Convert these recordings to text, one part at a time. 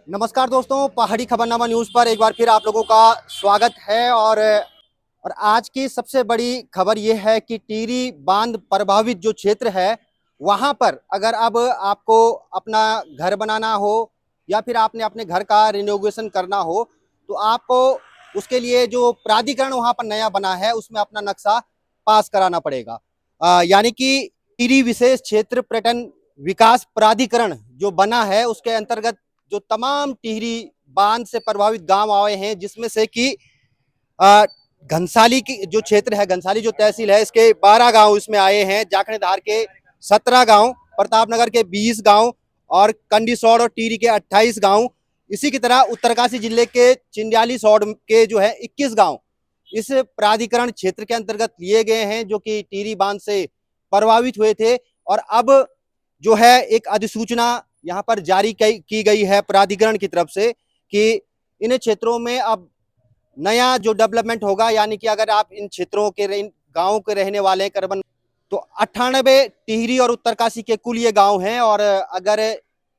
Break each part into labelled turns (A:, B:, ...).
A: नमस्कार दोस्तों, पहाड़ी खबरनामा न्यूज़ पर एक बार फिर आप लोगों का स्वागत है। और आज की सबसे बड़ी खबर ये है कि टिहरी बांध प्रभावित जो क्षेत्र है, वहाँ पर अगर अब आपको अपना घर बनाना हो या फिर आपने अपने घर का रिनोवेशन करना हो, तो आपको उसके लिए जो प्राधिकरण वहाँ पर नया बना है, उसमें अपना नक्शा पास कराना पड़ेगा। यानी कि टिहरी विशेष क्षेत्र पर्यटन विकास प्राधिकरण जो बना है, उसके अंतर्गत जो तमाम टिहरी बांध से प्रभावित गांव आए हैं, जिसमें से कि अ, घनसाली की जो क्षेत्र है, घनसाली जो तहसील है, इसके 12 गांव इसमें आए हैं, जाखड़ेधार के 17 गांव, प्रतापनगर के 20 गांव और कंडीसौड़ और टिहरी के 28 गांव। इसी की तरह उत्तरकाशी जिले के चिंदयाली सौड़ के जो है 21 गांव इस प्राधिकरण क्षेत्र के अंतर्गत लिए गए हैं, जो कि टिहरी बांध से प्रभावित हुए थे। और अब जो है एक अधिसूचना यहाँ पर जारी की गई है प्राधिकरण की तरफ से कि इन क्षेत्रों में अब नया जो डेवलपमेंट होगा, यानी कि अगर आप इन क्षेत्रों के इन गाँव के रहने वाले हैं करबन, तो 98 टिहरी और उत्तरकाशी के कुल ये गांव हैं। और अगर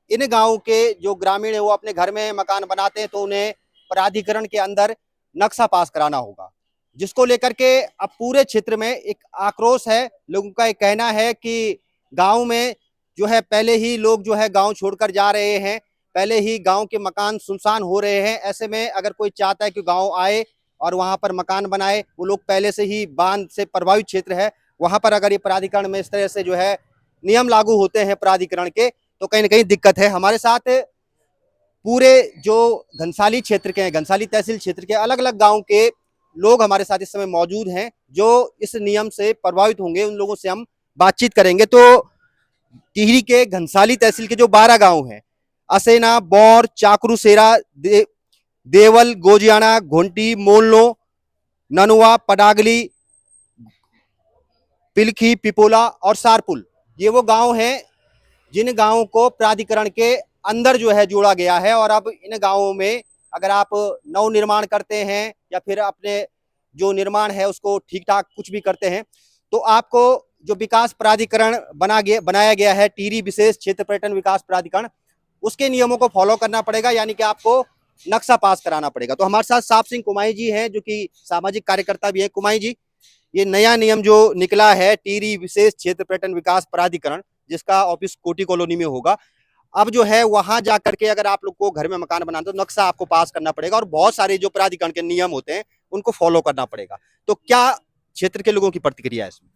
A: इन गांव के जो ग्रामीण है वो अपने घर में मकान बनाते हैं, तो उन्हें प्राधिकरण के अंदर नक्शा पास कराना होगा, जिसको लेकर के अब पूरे क्षेत्र में एक आक्रोश है। लोगों का एक कहना है कि गांव में जो है पहले ही लोग जो है गांव छोड़कर जा रहे हैं, पहले ही गांव के मकान सुनसान हो रहे हैं। ऐसे में अगर कोई चाहता है कि गांव आए और वहां पर मकान बनाए, वो लोग पहले से ही बांध से प्रभावित क्षेत्र है, वहां पर अगर ये प्राधिकरण में इस तरह से जो है नियम लागू होते हैं प्राधिकरण के, तो कहीं ना कहीं दिक्कत है। हमारे साथ पूरे जो घनसाली क्षेत्र के हैं, घनसाली तहसील क्षेत्र के अलग अलग गांव के लोग हमारे साथ इस समय मौजूद हैं, जो इस नियम से प्रभावित होंगे। उन लोगों से हम बातचीत करेंगे। तो टिहरी के घनसाली तहसील के जो 12 गांव हैं, असेना, बौर, चाकरू, देवल, गोजियाना, घोंटी, मोलनो, ननुआ, पडागली, पिलखी, पिपोला और सारपुल, ये वो गांव हैं जिन गांवों को प्राधिकरण के अंदर जो है जोड़ा गया है। और अब इन गांवों में अगर आप नव निर्माण करते हैं या फिर अपने जो निर्माण है उसको ठीक ठाक कुछ भी करते हैं, तो आपको जो विकास प्राधिकरण बनाया गया है, टिहरी विशेष क्षेत्र पर्यटन विकास प्राधिकरण, उसके नियमों को फॉलो करना पड़ेगा, यानी कि आपको नक्शा पास कराना पड़ेगा। तो हमारे साथ साप सिंह कुमाई जी हैं, जो कि सामाजिक कार्यकर्ता भी है। कुमाई जी, ये नया नियम जो निकला है टिहरी विशेष क्षेत्र पर्यटन विकास प्राधिकरण, जिसका ऑफिस कोटी कॉलोनी में होगा, अब जो है वहां जाकर के अगर आप लोग को घर में मकान बनाना तो नक्शा आपको पास करना पड़ेगा और बहुत सारे जो प्राधिकरण के नियम होते हैं उनको फॉलो करना पड़ेगा। तो क्या क्षेत्र के लोगों की प्रतिक्रिया है इसमें?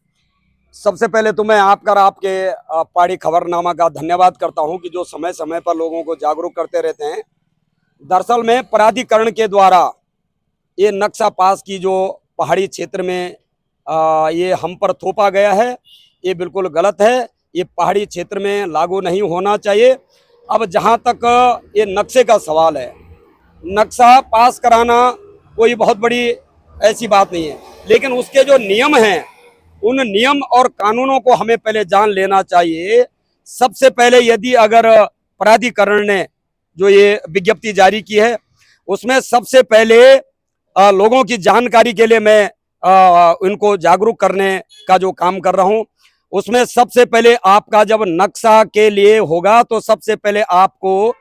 B: सबसे पहले तो मैं आपका और आपके पहाड़ी खबरनामा का धन्यवाद करता हूं कि जो समय समय पर लोगों को जागरूक करते रहते हैं। दरअसल में प्राधिकरण के द्वारा ये नक्शा पास की जो पहाड़ी क्षेत्र में ये हम पर थोपा गया है, ये बिल्कुल गलत है। ये पहाड़ी क्षेत्र में लागू नहीं होना चाहिए। अब जहां तक ये नक्शे का सवाल है, नक्शा पास कराना कोई बहुत बड़ी ऐसी बात नहीं है, लेकिन उसके जो नियम हैं उन नियम और कानूनों को हमें पहले जान लेना चाहिए। सबसे पहले यदि अगर प्राधिकरण ने जो ये विज्ञप्ति जारी की है, उसमें सबसे पहले लोगों की जानकारी के लिए मैं उनको जागरूक करने का जो काम कर रहा हूं, उसमें सबसे पहले आपका जब नक्शा के लिए होगा तो सबसे पहले आपको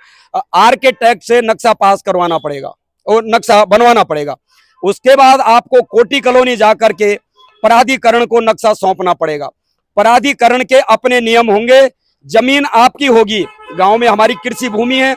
B: आर्किटेक्ट से नक्शा पास करवाना पड़ेगा और नक्शा बनवाना पड़ेगा। उसके बाद आपको कोटी कॉलोनी जाकर के प्राधिकरण को नक्शा सौंपना पड़ेगा। प्राधिकरण के अपने नियम होंगे, जमीन आपकी होगी। गांव में हमारी कृषि भूमि है,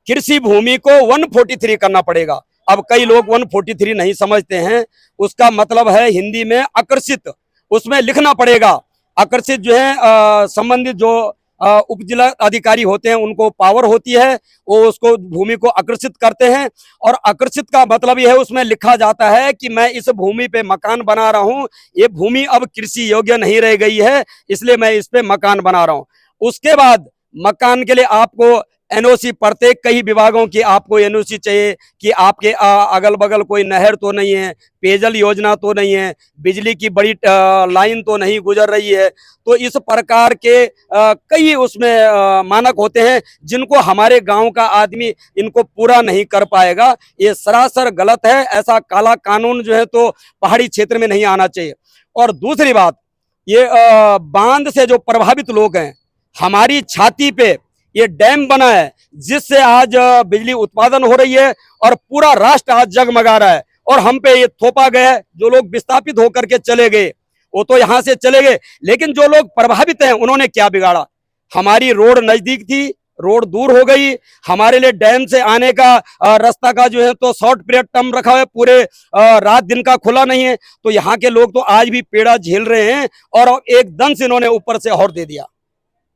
B: कृषि भूमि को 143 करना पड़ेगा। अब कई लोग 143 नहीं समझते हैं, उसका मतलब है हिंदी में आकर्षित, उसमें लिखना पड़ेगा। आकर्षित जो है संबंधित जो उप जिला अधिकारी होते हैं उनको पावर होती है, वो उसको भूमि को आकर्षित करते हैं। और आकर्षित का मतलब यह है उसमें लिखा जाता है कि मैं इस भूमि पे मकान बना रहा हूं, ये भूमि अब कृषि योग्य नहीं रह गई है, इसलिए मैं इस पे मकान बना रहा हूं। उसके बाद मकान के लिए आपको एनओसी, प्रत्येक कई विभागों की आपको एनओसी चाहिए कि आपके अगल बगल कोई नहर तो नहीं है, पेयजल योजना तो नहीं है, बिजली की बड़ी लाइन तो नहीं गुजर रही है। तो इस प्रकार के कई उसमें मानक होते हैं जिनको हमारे गांव का आदमी इनको पूरा नहीं कर पाएगा। ये सरासर गलत है। ऐसा काला कानून जो है तो पहाड़ी क्षेत्र में नहीं आना चाहिए। और दूसरी बात, ये बांध से जो प्रभावित लोग हैं, हमारी छाती पे ये डैम बना है जिससे आज बिजली उत्पादन हो रही है और पूरा राष्ट्र आज जगमगा रहा है। और हम पे ये थोपा गया है, जो लोग विस्थापित होकर के चले गए वो तो यहाँ से चले गए, लेकिन जो लोग प्रभावित हैं उन्होंने क्या बिगाड़ा? हमारी रोड नजदीक थी, रोड दूर हो गई। हमारे लिए डैम से आने का रास्ता का जो है तो शॉर्ट पीरियड टर्म रखा हुआ है, पूरे रात दिन का खुला नहीं है। तो यहाँ के लोग तो आज भी पीड़ा झेल रहे हैं और एकदम से इन्होंने ऊपर से और दे दिया।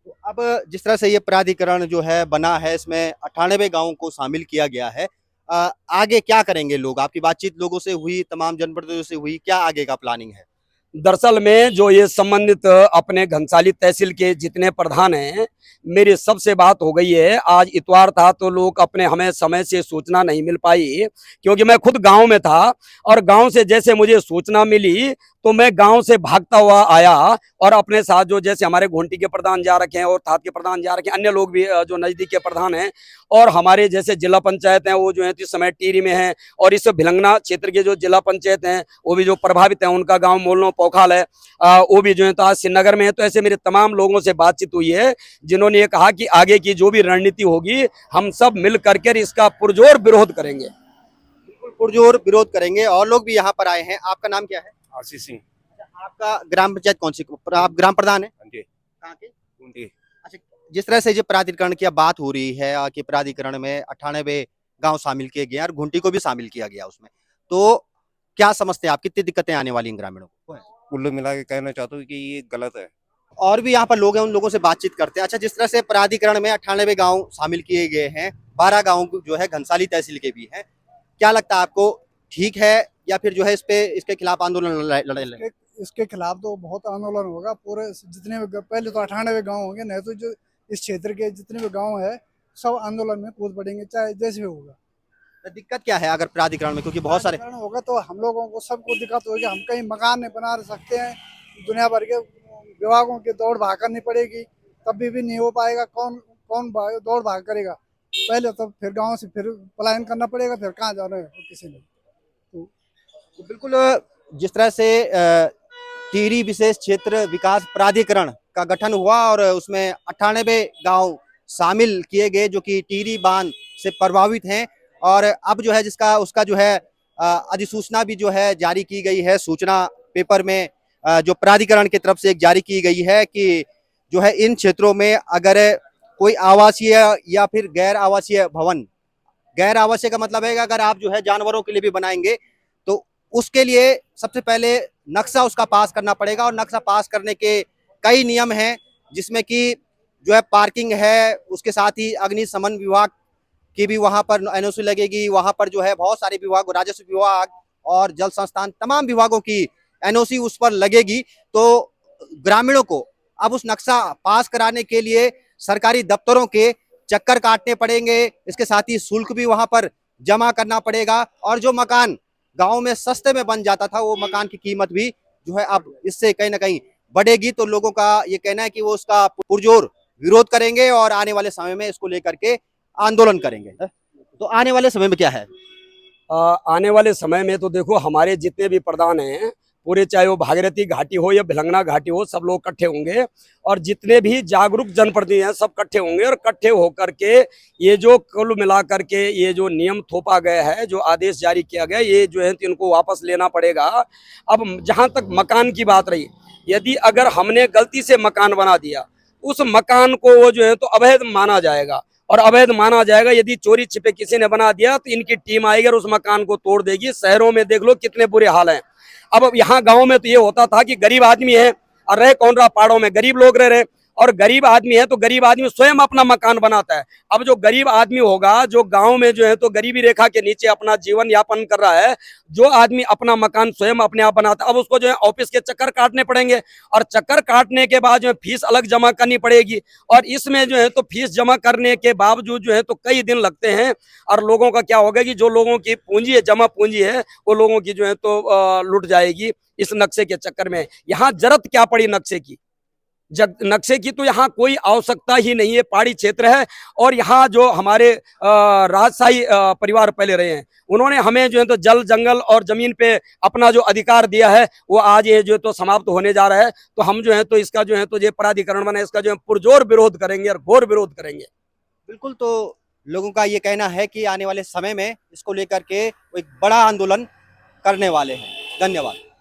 A: तो अब जिस तरह से ये प्राधिकरण जो है बना है, इसमें 98 गांवों को शामिल किया गया है। आगे क्या करेंगे लोग? आपकी बातचीत लोगों से हुई, तमाम जनप्रतिनिधियों से हुई, क्या आगे का प्लानिंग है?
B: दरअसल में जो ये संबंधित अपने घनसाली तहसील के जितने प्रधान हैं, मेरी सबसे बात हो गई है। आज इतवार था तो लोग अपने हमें समय से सूचना नहीं मिल पाई, क्योंकि मैं खुद गांव में था और गांव से जैसे मुझे सूचना मिली तो मैं गांव से भागता हुआ आया और अपने साथ जो जैसे हमारे घोंटी के प्रधान जा रखे हैं और थात के प्रधान जा रखे हैं, अन्य लोग भी जो नजदीक के प्रधान हैं और हमारे जैसे जिला पंचायत हैं वो जो है इस समय टिहरी में है और इस भिलंगना क्षेत्र के जो जिला पंचायत हैं वो भी जो प्रभावित हैं, उनका गाँव मोलनो पोखाल है, वो भी जो है तो आज श्रीनगर में है। तो ऐसे मेरे तमाम लोगों से बातचीत हुई है जिन्होंने ये कहा कि आगे की जो भी रणनीति होगी हम सब मिल करके इसका पुरजोर विरोध करेंगे।
A: बिल्कुल पुरजोर विरोध करेंगे। और लोग भी यहाँ पर आए हैं। आपका नाम क्या है?
C: आशीष सिंह।
A: आपका ग्राम पंचायत कौन सी? आप ग्राम प्रधान है?
C: हाँ जी।
A: कहाँ के?
C: गुंडी।
A: अच्छा, जिस तरह से जो प्राधिकरण की अब बात हो रही है कि प्राधिकरण में 98 गांव शामिल किए गए हैं और घुंटी को भी शामिल किया गया उसमें, तो क्या समझते हैं आप, कितनी दिक्कतें आने वाली हैं ग्रामीणों को?
C: कुल्लू मिला के कहना चाहता हूँ कि ये गलत है।
A: और भी यहाँ पर लोग हैं, उन लोगों से बातचीत करते हैं। अच्छा, जिस तरह से प्राधिकरण में 98 गांव शामिल किए गए हैं, 12 गांव जो है घनसाली तहसील के भी हैं, क्या लगता है आपको, ठीक है या फिर जो है इसके खिलाफ आंदोलन लड़े?
D: इसके खिलाफ तो बहुत आंदोलन होगा। पूरे जितने भी पहले तो 98 गांव होंगे, नहीं तो जो इस क्षेत्र के जितने भी गांव है सब आंदोलन में कूद पड़ेंगे, चाहे जैसे भी होगा।
A: तो दिक्कत क्या है अगर प्राधिकरण में, क्योंकि बहुत सारे
D: प्राधिकरण होगा तो हम लोगों को सबको दिक्कत होगी। हम कहीं मकान नहीं बना सकते हैं, दुनिया भर के विभागों की दौड़ भाग करनी पड़ेगी, तब भी नहीं हो पाएगा। कौन कौन दौड़ भाग करेगा? पहले तो फिर गाँव से फिर पलायन करना पड़ेगा, फिर कहाँ जाना है किसी ने।
A: तो बिल्कुल जिस तरह से टिहरी विशेष क्षेत्र विकास प्राधिकरण का गठन हुआ और उसमें 98 गांव शामिल किए गए जो कि टिहरी बांध से प्रभावित हैं, और अब जो है जिसका उसका जो है अधिसूचना भी जो है जारी की गई है। सूचना पेपर में जो प्राधिकरण की तरफ से एक जारी की गई है कि जो है इन क्षेत्रों में अगर कोई आवासीय या फिर गैर आवासीय भवन, गैर आवासीय का मतलब है कि अगर आप जो है जानवरों के लिए भी बनाएंगे तो उसके लिए सबसे पहले नक्शा उसका पास करना पड़ेगा, और नक्शा पास करने के कई नियम हैं जिसमें कि जो है पार्किंग है, उसके साथ ही अग्निशमन विभाग की भी वहां पर एनओसी लगेगी। वहां पर जो है बहुत सारे विभाग, राजस्व विभाग और जल संस्थान, तमाम विभागों की एनओसी उस पर लगेगी। तो ग्रामीणों को अब उस नक्शा पास कराने के लिए सरकारी दफ्तरों के चक्कर काटने पड़ेंगे, इसके साथ ही शुल्क भी वहां पर जमा करना पड़ेगा। और जो मकान गांव में सस्ते में बन जाता था वो मकान की कीमत भी जो है अब इससे कहीं ना कहीं बढ़ेगी। तो लोगों का ये कहना है कि वो उसका पुरजोर विरोध करेंगे और आने वाले समय में इसको लेकर के आंदोलन करेंगे। तो आने वाले समय में क्या है?
B: आने वाले समय में तो देखो हमारे जितने भी प्रधान हैं पूरे, चाहे वो भागीरथी घाटी हो या भिलंगना घाटी हो, सब लोग इकट्ठे होंगे और जितने भी जागरूक जनप्रतिनिधि हैं सब इकट्ठे होंगे और इकट्ठे होकर के ये जो कुल मिलाकर के ये जो नियम थोपा गया है, जो आदेश जारी किया गया, ये जो है इनको वापस लेना पड़ेगा। अब जहां तक मकान की बात रही, यदि अगर हमने गलती से मकान बना दिया, उस मकान को वो जो है तो अवैध माना जाएगा, और अवैध माना जाएगा। यदि चोरी छिपे किसी ने बना दिया तो इनकी टीम आएगी और उस मकान को तोड़ देगी। शहरों में देख लो कितने बुरे हाल हैं। अब यहाँ गांव में तो ये होता था कि गरीब आदमी है और रह कौन रहा, पहाड़ों में गरीब लोग रह रहे, और गरीब आदमी है तो गरीब आदमी स्वयं अपना मकान बनाता है। अब जो गरीब आदमी होगा, जो गांव में जो है तो गरीबी रेखा के नीचे अपना जीवन यापन कर रहा है, जो आदमी अपना मकान स्वयं अपने आप बनाता है, अब उसको जो है ऑफिस के चक्कर काटने पड़ेंगे, और चक्कर काटने के बाद जो है फीस अलग जमा करनी पड़ेगी, और इसमें जो है तो फीस जमा करने के बावजूद जो है तो कई दिन लगते हैं। और लोगों का क्या होगा कि जो लोगों की पूंजी है, जमा पूंजी है, वो लोगों की जो है तो लुट जाएगी इस नक्शे के चक्कर में। यहाँ जरूरत क्या पड़ी नक्शे की? नक्शे की तो यहाँ कोई आवश्यकता ही नहीं है। पहाड़ी क्षेत्र है और यहाँ जो हमारे राजशाही परिवार पहले रहे हैं, उन्होंने हमें जो है तो जल जंगल और जमीन पे अपना जो अधिकार दिया है वो आज ये जो है तो समाप्त होने जा रहा है। तो हम जो है तो इसका जो है तो ये प्राधिकरण बना, इसका जो है पुरजोर विरोध करेंगे और घोर विरोध करेंगे।
A: बिल्कुल, तो लोगों का ये कहना है कि आने वाले समय में इसको लेकर के वो एक बड़ा आंदोलन करने वाले हैं। धन्यवाद।